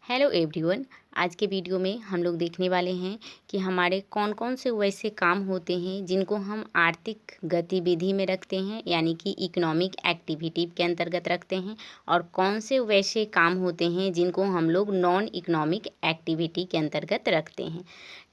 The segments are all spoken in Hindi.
Hello everyone. आज के वीडियो में हम लोग देखने वाले हैं कि हमारे कौन कौन से वैसे काम होते हैं जिनको हम आर्थिक गतिविधि में रखते हैं, यानी कि इकोनॉमिक एक्टिविटी के अंतर्गत रखते हैं, और कौन से वैसे काम होते हैं जिनको हम लोग नॉन इकोनॉमिक एक्टिविटी के अंतर्गत रखते हैं।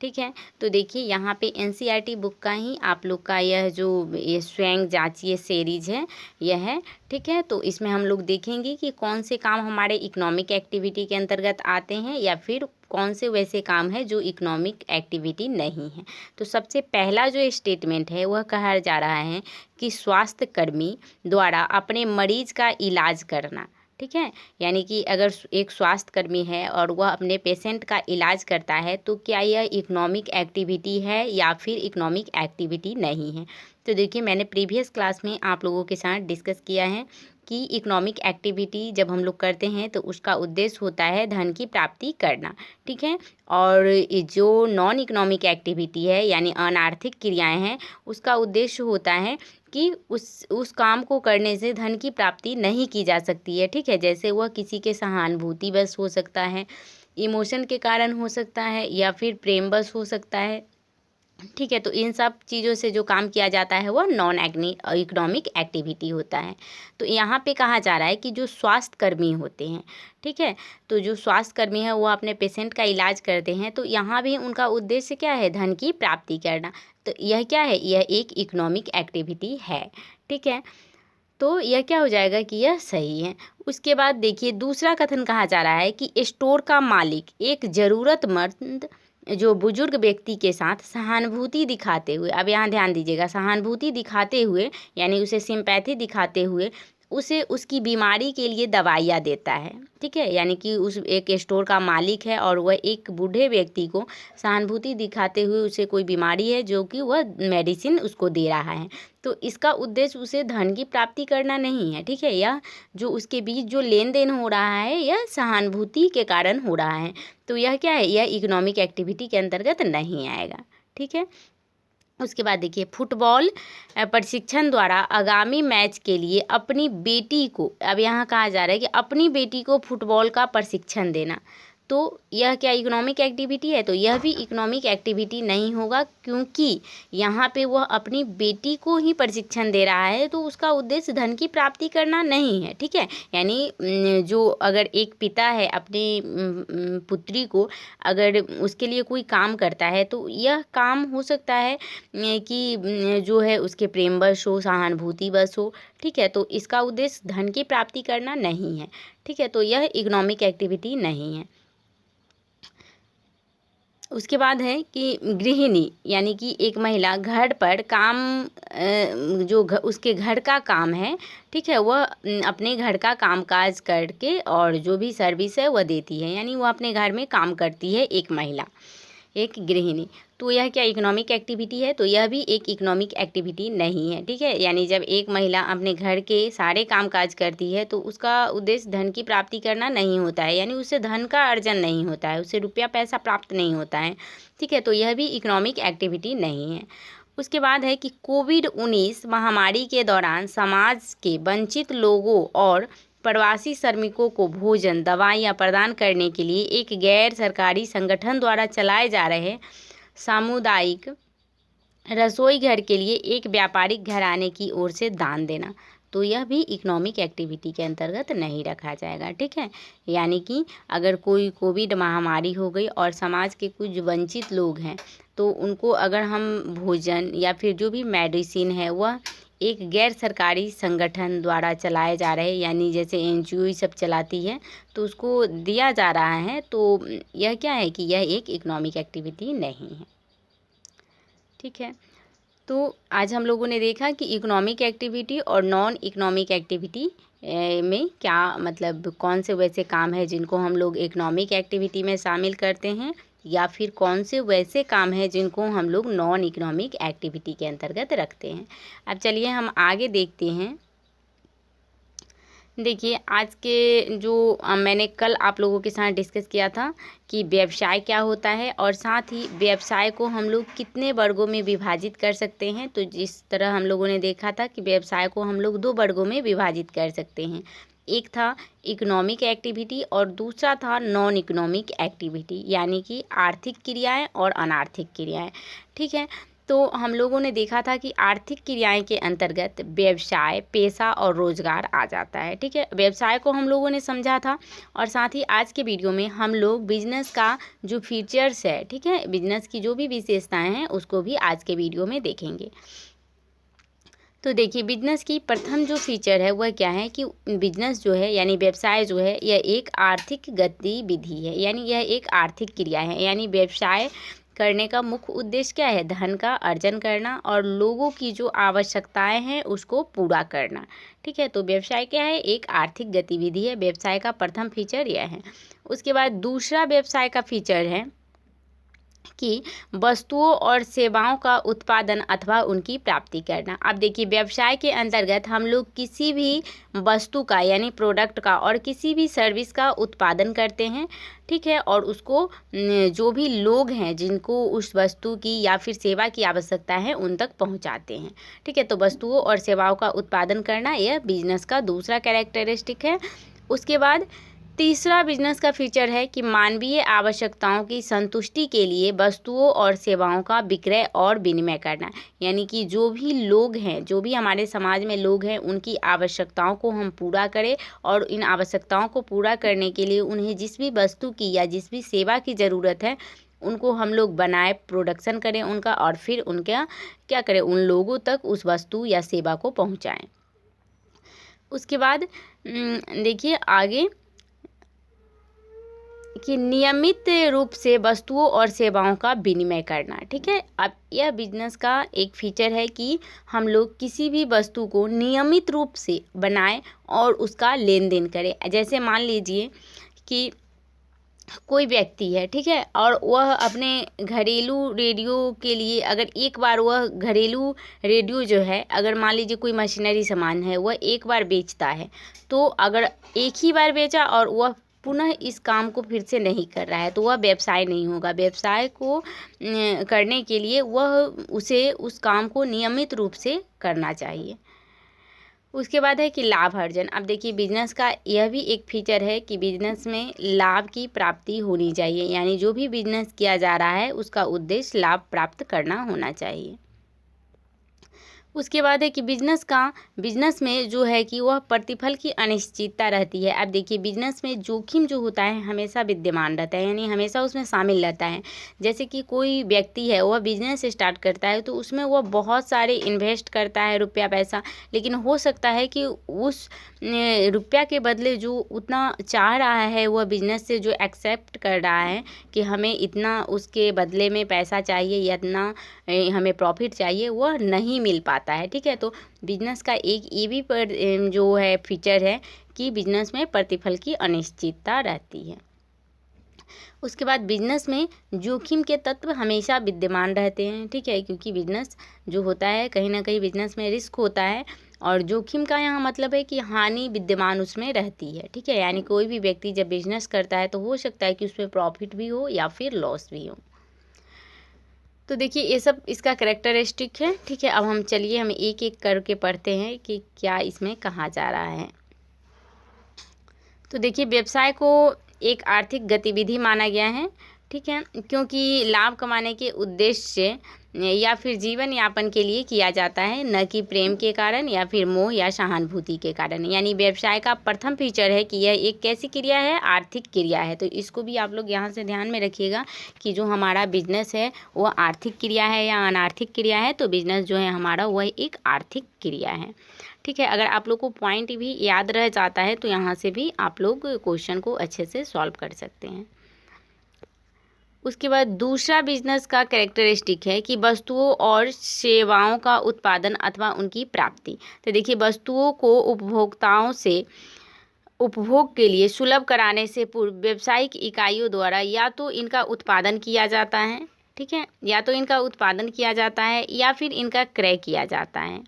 ठीक है, तो देखिए यहाँ पे एनसीईआरटी बुक का ही आप लोग का यह जो ये स्वयं जांचिए सीरीज है यह है। ठीक है, तो इसमें हम लोग देखेंगे कि कौन से काम हमारे इकोनॉमिक एक्टिविटी के अंतर्गत आते हैं या फिर कौन से वैसे काम है जो इकोनॉमिक एक्टिविटी नहीं है। तो सबसे पहला जो स्टेटमेंट है वह कहा जा रहा है कि स्वास्थ्य कर्मी द्वारा अपने मरीज का इलाज करना। ठीक है, यानी कि अगर एक स्वास्थ्य कर्मी है और वह अपने पेशेंट का इलाज करता है तो क्या यह इकोनॉमिक एक्टिविटी है या फिर इकोनॉमिक एक्टिविटी नहीं है। तो देखिए, मैंने प्रीवियस क्लास में आप लोगों के साथ डिस्कस किया है कि इकोनॉमिक एक्टिविटी जब हम लोग करते हैं तो उसका उद्देश्य होता है धन की प्राप्ति करना। ठीक है, और जो नॉन इकोनॉमिक एक्टिविटी है यानी अनार्थिक क्रियाएं हैं उसका उद्देश्य होता है कि उस काम को करने से धन की प्राप्ति नहीं की जा सकती है। ठीक है, जैसे वह किसी के सहानुभूति बस हो सकता है, इमोशन के कारण हो सकता है, या फिर प्रेम बस हो सकता है। ठीक है, तो इन सब चीज़ों से जो काम किया जाता है वह नॉन इकोनॉमिक एक्टिविटी होता है। तो यहाँ पे कहा जा रहा है कि जो स्वास्थ्य कर्मी होते हैं, ठीक है, तो जो स्वास्थ्य कर्मी है वो अपने पेशेंट का इलाज करते हैं, तो यहाँ भी उनका उद्देश्य क्या है, धन की प्राप्ति करना। तो यह क्या है, यह एक इकोनॉमिक एक्टिविटी है। ठीक है, तो यह क्या हो जाएगा कि यह सही है। उसके बाद देखिए दूसरा कथन कहा जा रहा है कि स्टोर का मालिक एक ज़रूरतमंद जो बुजुर्ग व्यक्ति के साथ सहानुभूति दिखाते हुए, अब यहाँ ध्यान दीजिएगा, सहानुभूति दिखाते हुए यानी उसे सिंपैथी दिखाते हुए उसे उसकी बीमारी के लिए दवाइयाँ देता है। ठीक है, यानी कि उस एक स्टोर का मालिक है और वह एक बूढ़े व्यक्ति को सहानुभूति दिखाते हुए उसे कोई बीमारी है जो कि वह मेडिसिन उसको दे रहा है। तो इसका उद्देश्य उसे धन की प्राप्ति करना नहीं है। ठीक है, यह जो उसके बीच जो लेन देन हो रहा है यह सहानुभूति के कारण हो रहा है। तो यह क्या है, यह इकोनॉमिक एक्टिविटी के अंतर्गत नहीं आएगा। ठीक है, उसके बाद देखिए फुटबॉल प्रशिक्षण द्वारा आगामी मैच के लिए अपनी बेटी को, अब यहाँ कहा जा रहा है कि अपनी बेटी को फुटबॉल का प्रशिक्षण देना। तो यह क्या इकोनॉमिक एक्टिविटी है, तो यह भी इकोनॉमिक एक्टिविटी नहीं होगा, क्योंकि यहाँ पे वह अपनी बेटी को ही प्रशिक्षण दे रहा है, तो उसका उद्देश्य धन की प्राप्ति करना नहीं है। ठीक है, यानी जो अगर एक पिता है अपनी पुत्री को अगर उसके लिए कोई काम करता है तो यह काम हो सकता है कि जो है उसके प्रेमवश हो, सहानुभूतिवश हो। ठीक है, तो इसका उद्देश्य धन की प्राप्ति करना नहीं है। ठीक है, तो यह इकोनॉमिक एक्टिविटी नहीं है। उसके बाद है कि गृहिणी यानी कि एक महिला घर पर काम उसके घर का काम है, ठीक है, वह अपने घर का कामकाज करके और जो भी सर्विस है वह देती है, यानी वह अपने घर में काम करती है एक महिला, एक गृहिणी। तो यह क्या इकोनॉमिक एक्टिविटी है, तो यह भी एक इकोनॉमिक एक्टिविटी नहीं है। ठीक है, यानी जब एक महिला अपने घर के सारे कामकाज करती है तो उसका उद्देश्य धन की प्राप्ति करना नहीं होता है, यानी उससे धन का अर्जन नहीं होता है, उससे रुपया पैसा प्राप्त नहीं होता है। ठीक है, तो यह भी इकोनॉमिक एक्टिविटी नहीं है। उसके बाद है कि कोविड-19 महामारी के दौरान समाज के वंचित लोगों और प्रवासी श्रमिकों को भोजन दवाइयाँ प्रदान करने के लिए एक गैर सरकारी संगठन द्वारा चलाए जा रहे सामुदायिक रसोई घर के लिए एक व्यापारिक घराने की ओर से दान देना। तो यह भी इकोनॉमिक एक्टिविटी के अंतर्गत नहीं रखा जाएगा। ठीक है, यानी कि अगर कोई कोविड महामारी हो गई और समाज के कुछ वंचित लोग हैं तो उनको अगर हम भोजन या फिर जो भी मेडिसिन है वह एक गैर सरकारी संगठन द्वारा चलाए जा रहे, यानी जैसे एनजीओ सब चलाती है, तो उसको दिया जा रहा है, तो यह क्या है कि यह एक इकोनॉमिक एक्टिविटी नहीं है। ठीक है, तो आज हम लोगों ने देखा कि इकोनॉमिक एक्टिविटी और नॉन इकोनॉमिक एक्टिविटी में क्या मतलब कौन से वैसे काम है जिनको हम लोग इकोनॉमिक एक्टिविटी में शामिल करते हैं, या फिर कौन से वैसे काम हैं जिनको हम लोग नॉन इकोनॉमिक एक्टिविटी के अंतर्गत रखते हैं। अब चलिए हम आगे देखते हैं। देखिए आज के जो मैंने कल आप लोगों के साथ डिस्कस किया था कि व्यवसाय क्या होता है, और साथ ही व्यवसाय को हम लोग कितने वर्गों में विभाजित कर सकते हैं। तो जिस तरह हम लोगों ने देखा था कि व्यवसाय को हम लोग 2 वर्गों में विभाजित कर सकते हैं। एक था इकोनॉमिक एक्टिविटी और दूसरा था नॉन इकोनॉमिक एक्टिविटी, यानी कि आर्थिक क्रियाएं और अनार्थिक क्रियाएं। ठीक है, तो हम लोगों ने देखा था कि आर्थिक क्रियाएं के अंतर्गत व्यवसाय, पेशा और रोजगार आ जाता है। ठीक है, व्यवसाय को हम लोगों ने समझा था और साथ ही आज के वीडियो में हम लोग बिजनेस का जो फीचर्स है, ठीक है, बिजनेस की जो भी विशेषताएं हैं उसको भी आज के वीडियो में देखेंगे। तो देखिए, बिजनेस की प्रथम जो फीचर है वह क्या है कि बिजनेस जो है यानी व्यवसाय जो है यह एक आर्थिक गतिविधि है, यानी यह एक आर्थिक क्रिया है। यानी व्यवसाय करने का मुख्य उद्देश्य क्या है? धन का अर्जन करना और लोगों की जो आवश्यकताएं हैं उसको पूरा करना। ठीक है, तो व्यवसाय क्या है? एक आर्थिक गतिविधि है। व्यवसाय का प्रथम फीचर यह है। उसके बाद दूसरा व्यवसाय का फीचर है कि वस्तुओं और सेवाओं का उत्पादन अथवा उनकी प्राप्ति करना। अब देखिए, व्यवसाय के अंतर्गत हम लोग किसी भी वस्तु का यानी प्रोडक्ट का और किसी भी सर्विस का उत्पादन करते हैं। ठीक है, और उसको जो भी लोग हैं जिनको उस वस्तु की या फिर सेवा की आवश्यकता है उन तक पहुंचाते हैं। ठीक है, तो वस्तुओं और सेवाओं का उत्पादन करना यह बिजनेस का दूसरा कैरेक्टरिस्टिक है। उसके बाद तीसरा बिजनेस का फीचर है कि मानवीय आवश्यकताओं की संतुष्टि के लिए वस्तुओं और सेवाओं का विक्रय और विनिमय करना। यानी कि जो भी लोग हैं, जो भी हमारे समाज में लोग हैं, उनकी आवश्यकताओं को हम पूरा करें और इन आवश्यकताओं को पूरा करने के लिए उन्हें जिस भी वस्तु की या जिस भी सेवा की ज़रूरत है उनको हम लोग बनाए, प्रोडक्शन करें उनका और फिर उनका क्या करें, उन लोगों तक उस वस्तु या सेवा को पहुँचाएँ। उसके बाद देखिए आगे कि नियमित रूप से वस्तुओं और सेवाओं का विनिमय करना। ठीक है, अब यह बिजनेस का एक फीचर है कि हम लोग किसी भी वस्तु को नियमित रूप से बनाएं और उसका लेन देन करें। जैसे मान लीजिए कि कोई व्यक्ति है, ठीक है, और वह अपने घरेलू रेडियो के लिए अगर एक बार वह घरेलू रेडियो जो है, अगर मान लीजिए कोई मशीनरी सामान है वह एक बार बेचता है, तो अगर एक ही बार बेचा और वह पुनः इस काम को फिर से नहीं कर रहा है तो वह व्यवसाय नहीं होगा। व्यवसाय को करने के लिए उसे उस काम को नियमित रूप से करना चाहिए। उसके बाद है कि लाभ अर्जन। अब देखिए, बिजनेस का यह भी एक फीचर है कि बिजनेस में लाभ की प्राप्ति होनी चाहिए, यानी जो भी बिजनेस किया जा रहा है उसका उद्देश्य लाभ प्राप्त करना होना चाहिए। उसके बाद है कि बिजनेस में जो है कि वह प्रतिफल की अनिश्चितता रहती है। अब देखिए, बिजनेस में जोखिम जो होता है हमेशा विद्यमान रहता है, यानी हमेशा उसमें शामिल रहता है। जैसे कि कोई व्यक्ति है वह बिजनेस स्टार्ट करता है तो उसमें वह बहुत सारे इन्वेस्ट करता है रुपया पैसा, लेकिन हो सकता है कि उस रुपया के बदले जो उतना चाह रहा है वह बिजनेस से जो एक्सेप्ट कर रहा है कि हमें इतना उसके बदले में पैसा चाहिए या इतना हमें प्रॉफिट चाहिए, वह नहीं मिल पाता है। ठीक है, तो बिजनेस का एक ये भी जो है फीचर है कि बिजनेस में प्रतिफल की अनिश्चितता रहती है। उसके बाद बिजनेस में जोखिम के तत्व हमेशा विद्यमान रहते हैं। ठीक है, क्योंकि बिजनेस जो होता है कहीं ना कहीं बिजनेस में रिस्क होता है और जोखिम का यहाँ मतलब है कि हानि विद्यमान उसमें रहती है। ठीक है, यानी कोई भी व्यक्ति जब बिजनेस करता है तो हो सकता है कि उसमें प्रॉफिट भी हो या फिर लॉस भी हो। तो देखिए, ये सब इसका कैरेक्टरिस्टिक है। ठीक है, अब हम चलिए हम एक एक करके पढ़ते हैं कि क्या इसमें कहा जा रहा है। तो देखिए, व्यवसाय को एक आर्थिक गतिविधि माना गया है। ठीक है, क्योंकि लाभ कमाने के उद्देश्य से या फिर जीवन यापन के लिए किया जाता है, न कि प्रेम के कारण या फिर मोह या सहानुभूति के कारण। यानी व्यवसाय का प्रथम फीचर है कि यह एक कैसी क्रिया है? आर्थिक क्रिया है। तो इसको भी आप लोग यहाँ से ध्यान में रखिएगा कि जो हमारा बिजनेस है वह आर्थिक क्रिया है या अनार्थिक क्रिया है। तो बिजनेस जो है हमारा वह एक आर्थिक क्रिया है। ठीक है, अगर आप लोग को पॉइंट भी याद रह जाता है तो यहाँ से भी आप लोग क्वेश्चन को अच्छे से सॉल्व कर सकते हैं। उसके बाद दूसरा बिजनेस का कैरेक्टरिस्टिक है कि वस्तुओं और सेवाओं का उत्पादन अथवा उनकी प्राप्ति। तो देखिए, वस्तुओं को उपभोक्ताओं से उपभोग के लिए सुलभ कराने से पूर्व व्यावसायिक इकाइयों द्वारा या तो इनका उत्पादन किया जाता है, ठीक है, या तो इनका उत्पादन किया जाता है या फिर इनका क्रय किया जाता है।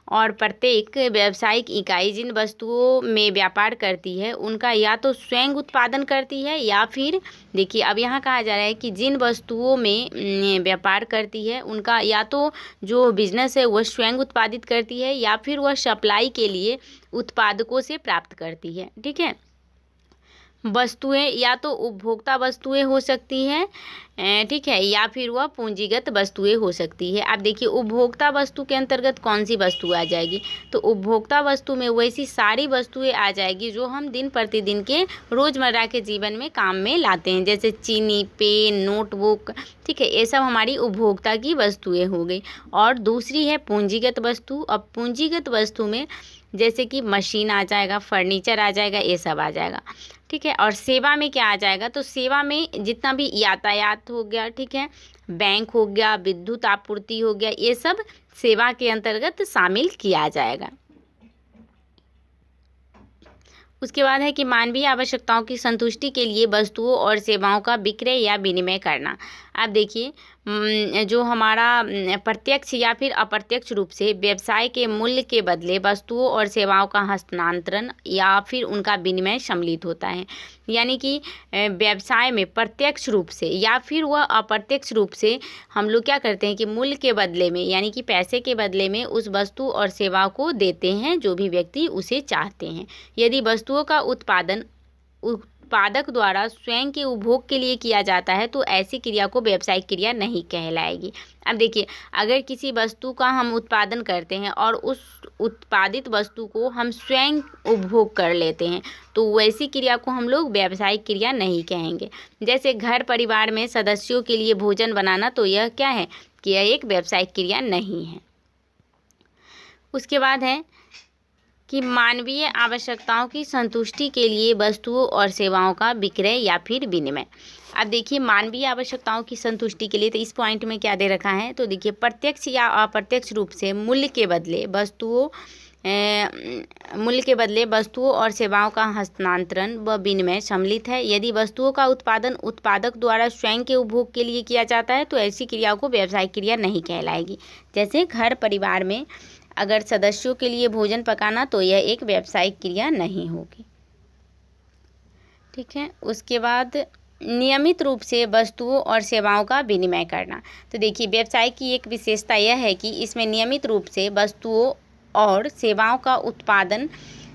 और प्रत्येक व्यावसायिक इकाई जिन वस्तुओं में व्यापार करती है उनका या तो स्वयं उत्पादन करती है या फिर देखिए अब यहाँ कहा जा रहा है कि जिन वस्तुओं में व्यापार करती है उनका या तो जो बिजनेस है वह स्वयं उत्पादित करती है या फिर वह सप्लाई के लिए उत्पादकों से प्राप्त करती है। ठीक है, वस्तुएं या तो उपभोक्ता वस्तुएं हो सकती हैं, ठीक है, या फिर वह पूंजीगत वस्तुएं हो सकती है। अब देखिए उपभोक्ता वस्तु के अंतर्गत कौन सी वस्तु आ जाएगी, तो उपभोक्ता वस्तु में वैसी सारी वस्तुएं आ जाएगी जो हम दिन प्रतिदिन के रोज़मर्रा के जीवन में काम में लाते हैं, जैसे चीनी, पेन, नोटबुक। ठीक है, ये सब हमारी उपभोक्ता की वस्तुएं हो गई। और दूसरी है पूंजीगत वस्तु। अब पूंजीगत वस्तु में जैसे कि मशीन आ जाएगा, फर्नीचर आ जाएगा, ये सब आ जाएगा। ठीक है, और सेवा में क्या आ जाएगा, तो सेवा में जितना भी यातायात हो गया, ठीक है, बैंक हो गया, विद्युत आपूर्ति हो गया, ये सब सेवा के अंतर्गत शामिल किया जाएगा। उसके बाद है कि मानवीय आवश्यकताओं की संतुष्टि के लिए वस्तुओं और सेवाओं का विक्रय या विनिमय करना। अब देखिए जो हमारा प्रत्यक्ष या फिर अप्रत्यक्ष रूप से व्यवसाय के मूल्य के बदले वस्तुओं और सेवाओं का हस्तांतरण या फिर उनका विनिमय सम्मिलित होता है। यानी कि व्यवसाय में प्रत्यक्ष रूप से या फिर वह अप्रत्यक्ष रूप से हम लोग क्या करते हैं कि मूल्य के बदले में यानी कि पैसे के बदले में उस वस्तु और सेवा को देते हैं जो भी व्यक्ति उसे चाहते हैं। यदि वस्तुओं का उत्पादन उत्पादक द्वारा स्वयं के उपभोग के लिए किया जाता है तो ऐसी क्रिया को व्यावसायिक क्रिया नहीं कहलाएगी। अब देखिए अगर किसी वस्तु का हम उत्पादन करते हैं और उस उत्पादित वस्तु को हम स्वयं उपभोग कर लेते हैं तो वैसी क्रिया को हम लोग व्यावसायिक क्रिया नहीं कहेंगे। जैसे घर परिवार में सदस्यों के लिए भोजन बनाना, तो यह क्या है कि यह एक व्यावसायिक क्रिया नहीं है। उसके बाद है कि मानवीय आवश्यकताओं की संतुष्टि के लिए वस्तुओं और सेवाओं का विक्रय या फिर विनिमय। अब देखिए मानवीय आवश्यकताओं की संतुष्टि के लिए तो इस पॉइंट में क्या दे रखा है, तो देखिए प्रत्यक्ष या अप्रत्यक्ष रूप से मूल्य के बदले वस्तुओं और सेवाओं का हस्तांतरण व विनिमय सम्मिलित है। यदि वस्तुओं का उत्पादन उत्पादक द्वारा स्वयं के उपभोग के लिए किया जाता है तो ऐसी क्रिया को व्यावसायिक क्रिया नहीं कहलाएगी। जैसे घर परिवार में अगर सदस्यों के लिए भोजन पकाना, तो यह एक व्यावसायिक क्रिया नहीं होगी। ठीक है, उसके बाद नियमित रूप से वस्तुओं और सेवाओं का विनिमय करना। तो देखिए व्यवसाय की एक विशेषता यह है कि इसमें नियमित रूप से वस्तुओं और सेवाओं का उत्पादन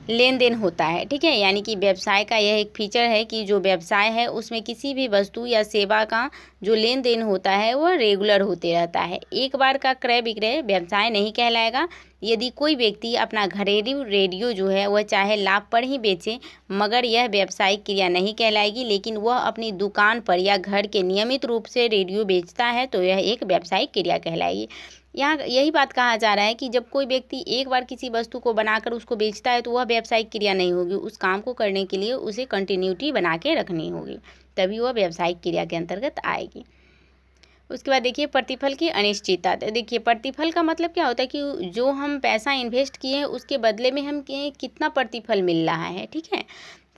लेन देन होता है। ठीक है, यानी कि व्यवसाय का यह एक फीचर है कि जो व्यवसाय है उसमें किसी भी वस्तु या सेवा का जो लेन देन होता है वह रेगुलर होते रहता है। एक बार का क्रय विक्रय व्यवसाय नहीं कहलाएगा। यदि कोई व्यक्ति अपना घरेलू रेडियो जो है वह चाहे लाभ पर ही बेचे, मगर यह व्यावसायिक क्रिया नहीं कहलाएगी। लेकिन वह अपनी दुकान पर या घर के नियमित रूप से रेडियो बेचता है तो यह एक व्यावसायिक क्रिया कहलाएगी। यहाँ यही बात कहा जा रहा है कि जब कोई व्यक्ति एक बार किसी वस्तु को बनाकर उसको बेचता है तो वह व्यावसायिक क्रिया नहीं होगी। उस काम को करने के लिए उसे कंटिन्यूटी बना के रखनी होगी, तभी वह व्यावसायिक क्रिया के अंतर्गत आएगी। उसके बाद देखिए प्रतिफल की अनिश्चितता। देखिए प्रतिफल का मतलब क्या होता है कि जो हम पैसा इन्वेस्ट किए हैं उसके बदले में हम कितना प्रतिफल मिल रहा है। ठीक है,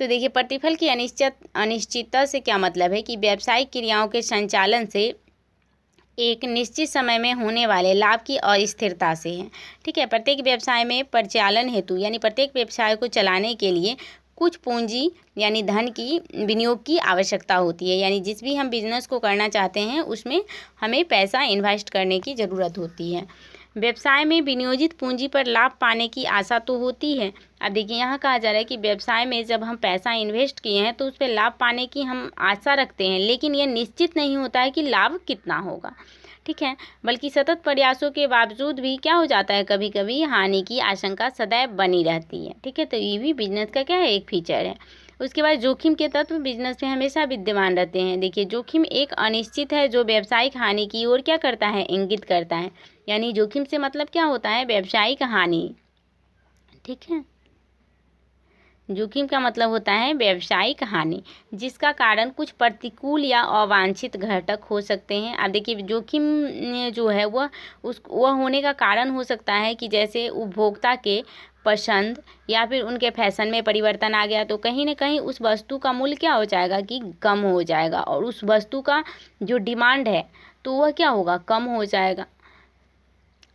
तो देखिए प्रतिफल की अनिश्चितता से क्या मतलब है कि व्यावसायिक क्रियाओं के संचालन से एक निश्चित समय में होने वाले लाभ की अस्थिरता से है। ठीक है, प्रत्येक व्यवसाय में परिचालन हेतु यानी प्रत्येक व्यवसाय को चलाने के लिए कुछ पूंजी यानी धन की विनियोग की आवश्यकता होती है। यानी जिस भी हम बिजनेस को करना चाहते हैं उसमें हमें पैसा इन्वेस्ट करने की ज़रूरत होती है। व्यवसाय में विनियोजित पूंजी पर लाभ पाने की आशा तो होती है। अब देखिए यहाँ कहा जा रहा है कि व्यवसाय में जब हम पैसा इन्वेस्ट किए हैं तो उस पर लाभ पाने की हम आशा रखते हैं, लेकिन यह निश्चित नहीं होता है कि लाभ कितना होगा। ठीक है, बल्कि सतत प्रयासों के बावजूद भी क्या हो जाता है, कभी कभी हानि की आशंका सदैव बनी रहती है। ठीक है, तो ये भी बिजनेस का क्या है, एक फीचर है। उसके बाद जोखिम के तत्व बिजनेस में हमेशा विद्यमान रहते हैं। देखिए जोखिम एक अनिश्चित है जो व्यावसायिक हानि की ओर क्या करता है, इंगित करता है। यानी जोखिम से मतलब क्या होता है, व्यावसायिक हानि। ठीक है, जोखिम का मतलब होता है व्यावसायिक हानि, जिसका कारण कुछ प्रतिकूल या अवांछित घटक हो सकते हैं। अब देखिए जोखिम जो है वह होने का कारण हो सकता है कि जैसे उपभोक्ता के पसंद या फिर उनके फैशन में परिवर्तन आ गया तो कहीं ना कहीं उस वस्तु का मूल्य क्या हो जाएगा कि कम हो जाएगा, और उस वस्तु का जो डिमांड है तो वह क्या होगा, कम हो जाएगा।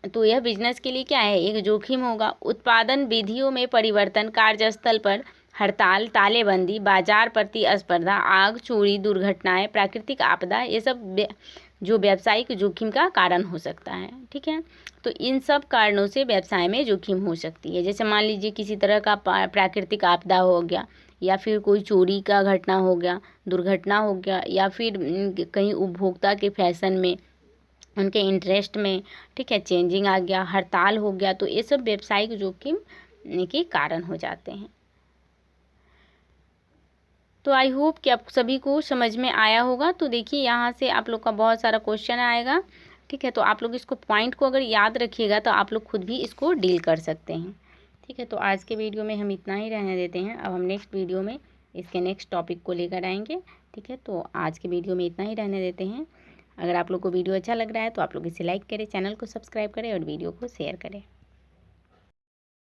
तो यह बिजनेस के लिए क्या है, एक जोखिम होगा। उत्पादन विधियों में परिवर्तन, कार्यस्थल पर हड़ताल, तालेबंदी, बाजार प्रतिस्पर्धा, आग, चोरी, दुर्घटनाएं, प्राकृतिक आपदा, ये सब जो व्यावसायिक जोखिम का कारण हो सकता है। ठीक है, तो इन सब कारणों से व्यवसाय में जोखिम हो सकती है। जैसे मान लीजिए किसी तरह का प्राकृतिक आपदा हो गया, या फिर कोई चोरी का घटना हो गया, दुर्घटना हो गया, या फिर कहीं उपभोक्ता के फैशन में, उनके इंटरेस्ट में, ठीक है, चेंजिंग आ गया, हड़ताल हो गया, तो ये सब व्यावसायिक जोखिम के कारण हो जाते हैं। तो आई होप कि आप सभी को समझ में आया होगा। तो देखिए यहाँ से आप लोग का बहुत सारा क्वेश्चन आएगा। ठीक है, तो आप लोग इसको पॉइंट को अगर याद रखिएगा तो आप लोग खुद भी इसको डील कर सकते हैं। ठीक है, तो आज के वीडियो में हम इतना ही रहने देते हैं। अब हम नेक्स्ट वीडियो में इसके नेक्स्ट टॉपिक को लेकर आएंगे। ठीक है, तो आज के वीडियो में इतना ही रहने देते हैं। अगर आप लोग को वीडियो अच्छा लग रहा है तो आप लोग इसे लाइक करें, चैनल को सब्सक्राइब करें और वीडियो को शेयर करें।